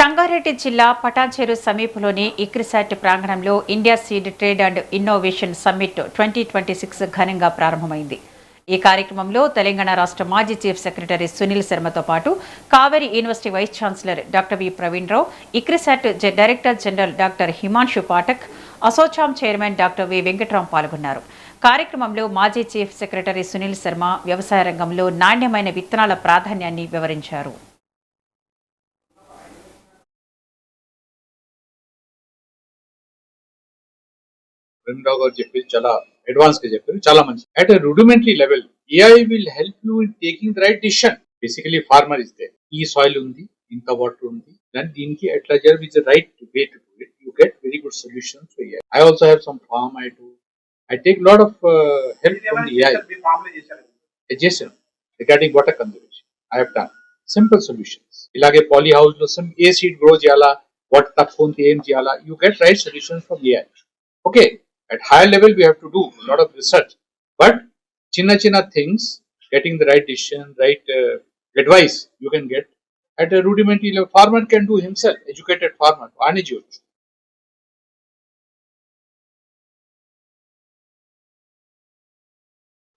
సంగారెడ్డి జిల్లా పటాన్చెరు సమీపంలోని ఇక్రిసాట్ ప్రాంగణంలో India seed trade and innovation summit 2026 ఘనంగా ప్రారంభమైంది. ఈ కార్యక్రమంలో తెలంగాణ రాష్ట్ర మాజీ చీఫ్ సెక్రటరీ సునీల్ శర్మతో పాటు Kaveri university vice chancellor doctor V Praveen Rao, ICRISAT director general doctor Himanshu Pathak, ASSOCHAM chairman doctor V Venkatram పాల్గొన్నారు. కార్యక్రమంలో మాజీ చీఫ్ సెక్రటరీ సునీల్ శర్మ వ్యవసాయ రంగంలో నాణ్యమైన విత్తనాల ప్రాధాన్యాన్ని వివరించారు. Rimdog or చెప్పి చాలా అడ్వాన్స్ గా చెప్పారు, చాలా మంచి. At a rudimentary level, AI will help you in taking the right decision. Basically, farmer is there. ఈ సాయిల్ ఉంది, ఇంత వాటర్ ఉంది, then దీనికి ఎట్లా చేయాలి is the right way to do it. You get very good solutions for AI. I also have some farm I do. I take a lot of help from the AI. Suggestion regarding water conservation. I have done simple solutions. ఇలాగే poly house లో ఏ seed grow చేయాలా, water తక్కువ ఉంది ఏం చేయాలా, you get right solutions from AI. Okay. At higher level, we have to do a lot of research, but chinna things, getting the right decision, right advice, you can get at a rudimentary level. Farmer can do himself, educated farmer. Anijot.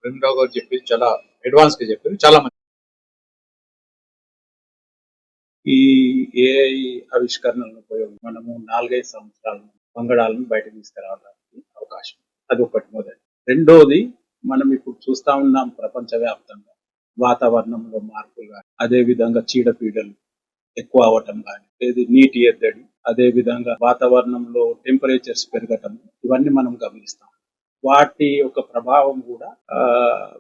Rimdog or చెప్పి చాలా advance గా చెప్పారు, చాలా మంచి. ఈ AI ఆవిష్కరణలను ఉపయోగించి మనము 4-5 సంవత్సరాలు వంగడాలను బయటకు తీసుకురావడానికి అవకాశం, అది ఒకటి మొదటి. రెండోది, మనం ఇప్పుడు చూస్తా ఉన్నాం ప్రపంచవ్యాప్తంగా వాతావరణంలో మార్పులు కానీ, అదే విధంగా చీడపీడలు ఎక్కువ అవటం కానీ, నీటి ఎద్దడి, అదే విధంగా వాతావరణంలో టెంపరేచర్స్ పెరగటం, ఇవన్నీ మనం గమనిస్తాం. వాటి యొక్క ప్రభావం కూడా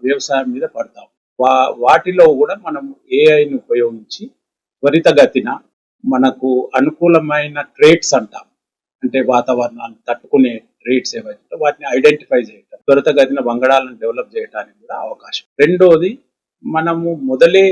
వ్యవసాయం మీద పడతాం. వాటిలో కూడా మనం ఏఐని ఉపయోగించి త్వరితగతిన మనకు అనుకూలమైన ట్రేట్స్ అంటాం, అంటే వాతావరణాన్ని తట్టుకునే ట్రేట్స్ ఏవైతే వాటిని ఐడెంటిఫై చేయటం, త్వరితగతిన వంగడాలను డెవలప్ చేయడానికి కూడా అవకాశం. రెండోది, మనము మొదలే